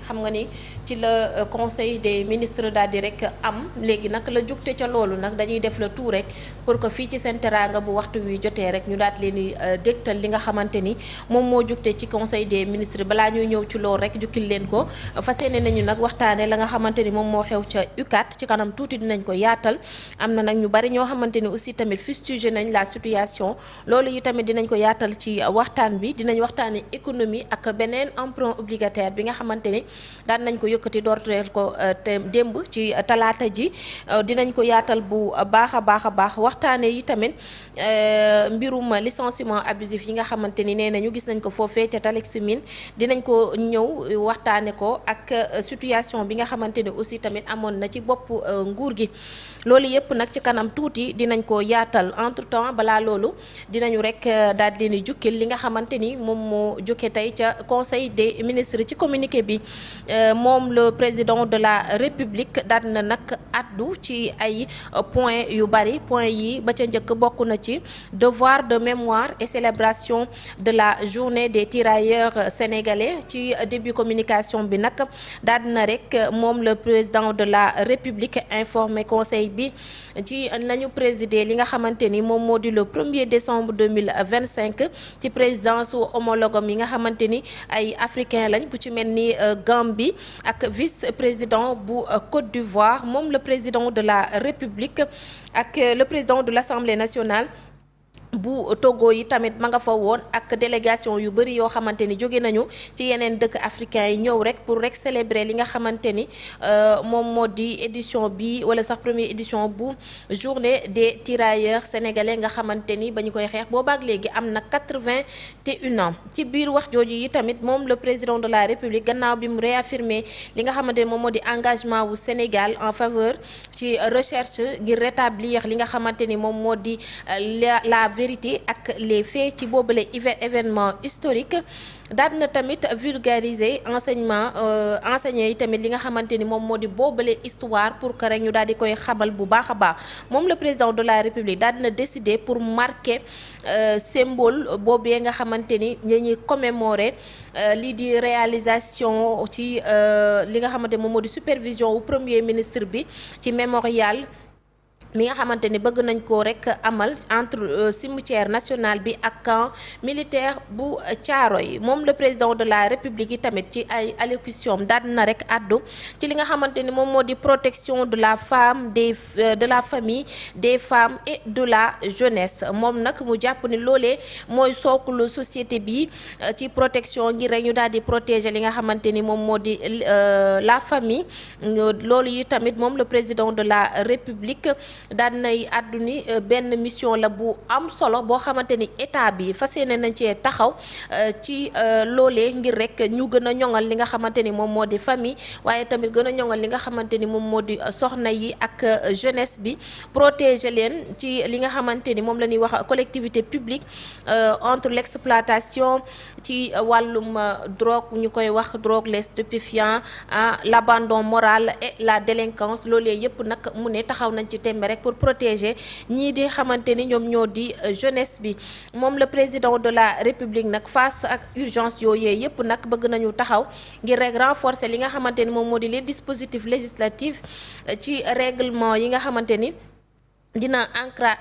xam nga ni ci la conseil des ministres daal di rek am léegi nag la jugte ca loolu nag dañuy def le tout rek pour que fii ci Sen Teranga bu waxtu wi jotee rek ñu daal leen di dégtal li nga xamante ni moom moo jugte ci conseil des ministres balaa ñuy ñëw ci loolu rek jukkil leen ko fas yéene nañu nag waxtaane la nga xamante ni moom moo xew ca UCAD ci kanam tuuti dinañ ko yaatal am na nag ñu bari ñoo xamante ni aussi tamit fustigé nañ la situation loolu yi tamit dinañ ko yaatal ci waxtaan bi dinañ waxtaane économie ak beneen emprunt obligataire bi nga xamante ni daan nañ ko yëkkati doorteel ko te démb ci talaata ji dinañ ko yaatal bu baax a baax waxtaane yi tamit mbirum licenciement abusif yi nga xamante ni nee nañu gis nañ ko foofee ca Talex Mine dinañ ko ñëw waxtaane ko ak situation bi nga xamante ni aussi tamit amoon na ci bopp nguur gi loolu yëpp nag ci kanam tuuti dinañ ko yaatal entre temps balaa loolu dinañu rek daal di leen di jukkil li nga xamante ni moom moo jóge tey ca conseil des ministres ci communiqué bi moom le président de la république daal na nag addu ci ay point yu bari point yi ba ca njëkk bokk na ci devoir de mémoire et célébration de la journée des tirailleurs sénégalais ci début communication bi nag daal na rek moom le président de la république informé conseil bi ci lañu présider li nga xamante ni moom moo di le 1er décembre 2025 ci présidence su homologam yi nga xamante ni ay africain lañ bu ci mel ni Gambie ak vice président bu Côte d'Ivoire moom le président de la République ak le président de l'Assemblée nationale bu Togo yi tamit ma nga fa woon ak délégation yu bëri yoo xamante ni jóge nañu ci yeneen dëkk africains yi ñëw rek pour rek célébrer li nga xamante ni moom moo di édition bi wala sax première édition bu journée des tirailleurs sénégalais nga xamante ni ba ñu koy xeex boobaak léegi am na 81 ans ci biir wax jooju yi tamit moom le président de la république gannaaw bi mu réaffirmé li nga xamante ni moom moo di engagement wu Sénégal en faveur ci recherche ngir rétablir li nga xamante ni moom moo di la vérité ak les faits ci boobale événement historique daal na tamit vulgariser enseigner yi tamit li nga xamante ni moom moo di boobale histoire pour que rek ñu daal di koy xamal bu baax a baax moom le président de la république daal dina décider pour marquer symbole boobee nga xamante ni dañuy commémorer lii di réalisation ci li nga xamante moom moo di supervision wu premier ministre bi ci mémorial mi nga xamante ni bëgg nañ ko rek amal entre cimetière national bi ak camp militaire bu Thiaroye moom le président de la république yi tamit ci ay allocution daal na rek addu ci li nga xamante ni moom moo di protection de la femme de la famille des femmes et de la jeunesse moom nag mu jàpp ni loolee mooy sooklu société bi ci protection ngir rek ñu daal di protéger li nga xamante ni moom moo di la famille loolu yi tamit moom le président de la république daan nay àdduni benn mission la bu am solo boo xamante ni état bi fas yéene nañ cee taxaw ci loolee ngir rek ñu gën a ñoŋal li nga xamante ni moom moo di famille waaye tamit gën a ñoŋal li nga xamante ni moom moo di soxna yi ak jeunesse bi protéger leen ci li nga xamante ni moom la ñuy wax collectivité publique entre l'exploitation ci wàllum drogue ñu koy wax drogue les stupéfiants l'abandon moral et la délinquance loolee yëpp nag mu ne taxaw nañ ci tembe rek pour protéger ñii di xamante ni ñoom ñoo di jeunesse bi moom le président de la république nag face ak urgence yooyu yëpp nag bëgg nañu taxaw ngir rek renforcer li nga xamante ni moom moo di les dispositifs législatifs ci règlement yi nga xamante ni dina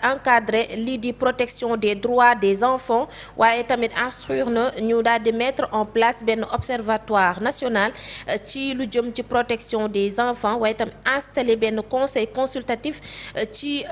encadrer lii di protection des droits des enfants waaye tamit instruire na ñu daal di mettre en place benn observatoire national ci lu jëm ci protection des enfants waaye tamit installer benn conseil consultatif ci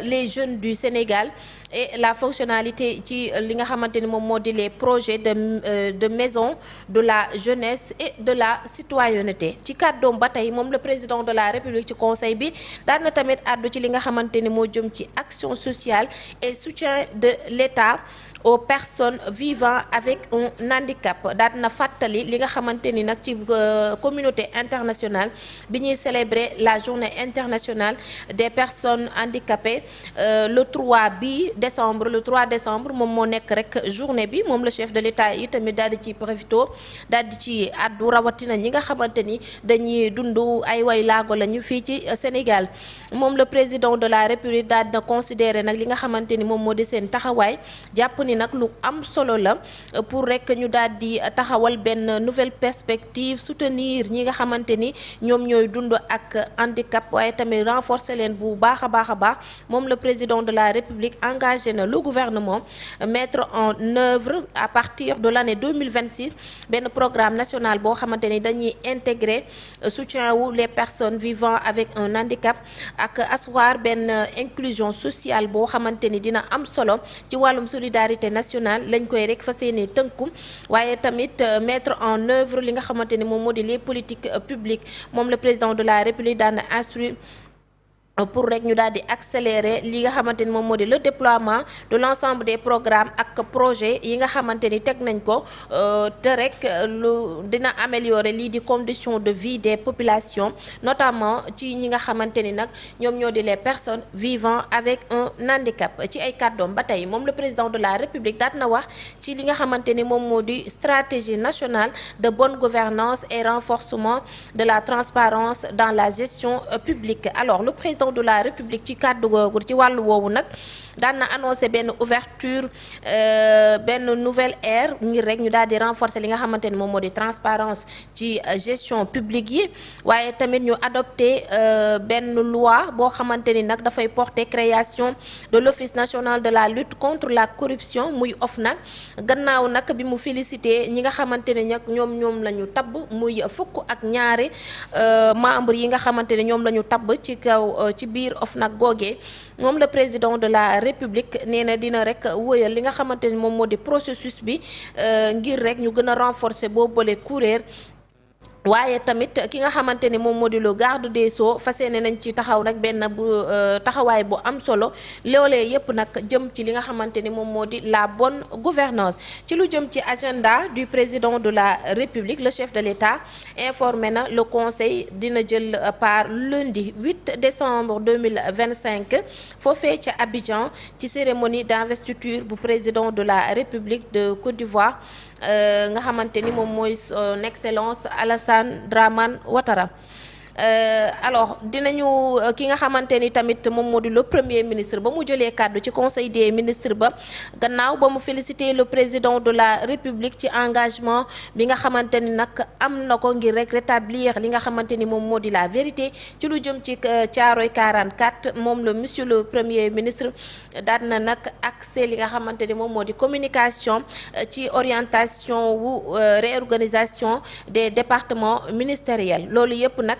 les jeunes du Sénégal et la fonctionnalité ci li nga xamante ni moom moo di les projets de maison de la jeunesse et de la citoyenneté ci kàddoom ba tey moom le président de la république ci conseil bi daan na tamit àddu ci li nga xamante ni moo jëm ci action sociale et soutien de l'État aux personnes vivant avec un handicap daal na fàttali li nga xamante ni nag ci communauté internationale bi ñuy célébrer la journée internationale des personnes handicapées le 3 décembre moom moo nekk rek journée bi moom le chef de l'État yi tamit daal di ci profito daal di ci àddu rawatina ñi nga xamante ni dañuy dund ay way laago lañu fii ci Sénégal moom le président de la République République daal na considérer nag li nga xamante ni moom moo di seen taxawaay jàpp ni nag lu am solo la pour rek ñu daal di taxawal benn nouvelle perspective soutenir ñi nga xamante ni ñoom ñooy dund ak handicap waaye tamit renforcer leen bu baax a baax a baax moom le président de la République engagé na le gouvernement mettre en œuvre à partir de l'année 2026 benn programme national boo xamante ni dañuy intégrer soutien wu les personnes vivant avec un handicap ak asseoir benn inclusion sociale boo xamante ni dina am solo ci wàllum solidarité nationale lañ koy rek fas yéene tënku waaye tamit mettre en œuvre li nga xamante ni moom moo di les politiques publiques moom le président de la République daan instruire pour rek ñu daal di accélérer li nga xamante ni moom moo di le déploiement de l'ensemble des programmes ak projets yi nga xamante ni teg nañ ko te rek lu dina améliorer lii di conditions de vie des populations notamment ci ñi nga xamante ni nag ñoom ñoo di les personnes vivant avec un handicap ci ay kàddoom ba tey moom le président de la République daat na wax ci li nga xamante ni moom moo di stratégie nationale de bonne gouvernance et renforcement de la transparence dans la gestion publique. Alors le président de la République ci kàddu googu ci wàllu woowu nag daan na annoncé benn ouverture benn nouvelle ère ngir rek ñu daal di renforcer li nga xamante ni moom moo di transparence ci gestion publique yi waaye tamit ñu adopté benn loi boo xamante ni nag dafay porter création de l'Office national de la lutte contre la corruption muy OFNAC gannaaw nag bi mu félicité ñi nga xamante ne nag ñoom la ñu tabb muy fukk ak ñaari membres yi nga xamante ne ñoom la ñu tabb ci kaw ci biir OFNAC googee moom le président de la République nee na dina rek wëyal li nga xamante ni moom moo di processus bi ngir rek ñu gën a renforcer boobule kuréel waaye tamit ki nga xamante ni moom moo di le garde des Sceaux fas yéene nañ ci taxaw nag benn bu taxawaay bu am solo loolee yépp nag jëm ci li nga xamante ni moom moo di la bonne gouvernance ci lu jëm ci agenda du président de la République le chef de l'État informé na le conseil dina jël part lundi 8 décembre 2025 foofee ca Abidjan ci cérémonie d'investiture bu président de la République de Côte d'Ivoire nga xamante ni moom mooy son excellence Alassane Dramane Ouattara alors dinañu ki nga xamante ni tamit moom moo di le premier ministre ba mu jëlee kàddu ci conseil des ministres ba gannaaw ba mu féliciter le président de la République ci engagement bi nga xamante ni nag am na ko ngir rek rétablir li nga xamante ni moom moo di la vérité ci lu jëm ci Thiaroye 44 moom le monsieur le premier ministre daal na nag accès li nga xamante ni moom moo di communication ci orientation wu réorganisation des départements ministériels loolu yëpp nag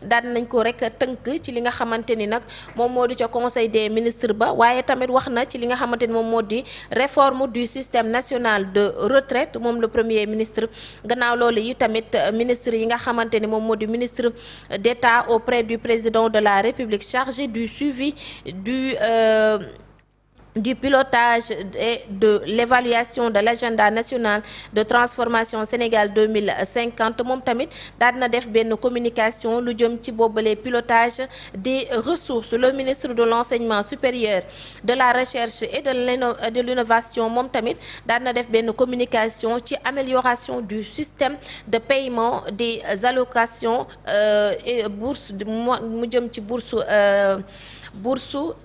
daan nañ ko rek tënk ci li nga xamante ni nag moom moo di ca conseil des ministres ba waaye tamit wax na ci li nga xamante ni moom moo di réforme du système national de retraite moom le premier ministre gannaaw loolu yi tamit ministre yi nga xamante ni moom moo di ministre d'État auprès du président de la République chargé du suivi du pilotage et de l'évaluation de l'agenda national de transformation Sénégal 2050 moom tamit daal na def benn communication lu jëm ci boobale pilotage des ressources le ministre de l'enseignement supérieur de la recherche et de l'innovation moom tamit daal na def benn communication ci amélioration du système de paiement des allocations et bourse mu jëm ci bourse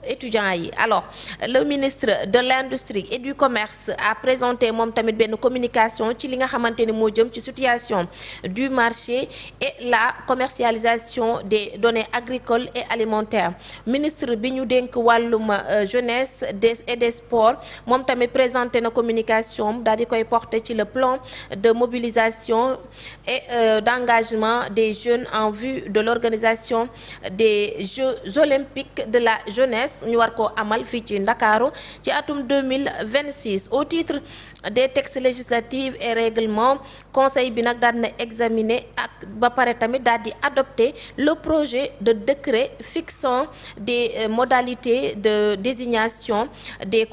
étudiants yi. Alors le ministre de l'industrie et du commerce a présenté moom tamit benn communication ci li nga xamante ni moo jëm ci situation du marché et la commercialisation des données agricoles et alimentaires ministre bi ñu dénk wàllum jeunesse et des sports moom tamit présenté na communication daal di koy porter ci le plan de mobilisation et d'engagement des jeunes en vue de l'organisation des Jeux olympiques de la jeunesse ñu war koo amal fii ci Ndakaaru ci atum 2026 au titre des textes législatifs et règlements conseil bi nag daal na examiner ak ba pare tamit daal di adopter le projet de décret fixant des modalités de désignation des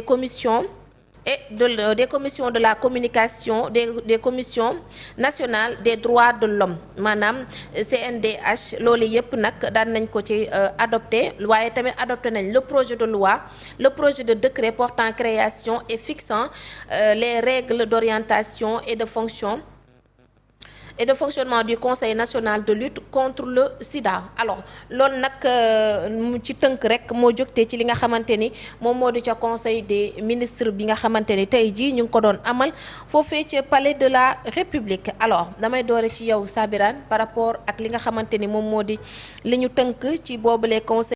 commissions et des commissions de la communication des commissions nationales des droits de l'homme maanaam CNDH loolu yëpp nag daan nañ ko ci adopté waaye tamit adopté nañ le projet de loi le projet de décret portant création et fixant les règles d'orientation et de fonction et de fonctionnement du Conseil national de lutte contre le sida. Alors loolu nag mu ci tënk rek moo jógtee ci li nga xamante ni moom moo di ca conseil des ministres bi nga xamante ni tey jii ñu ngi ko doon amal foofee ca palais de la République. Alors damay doore ci yow Sabirane par rapport ak li nga xamante ni moom moo di li ñu tënk ci boobule conseil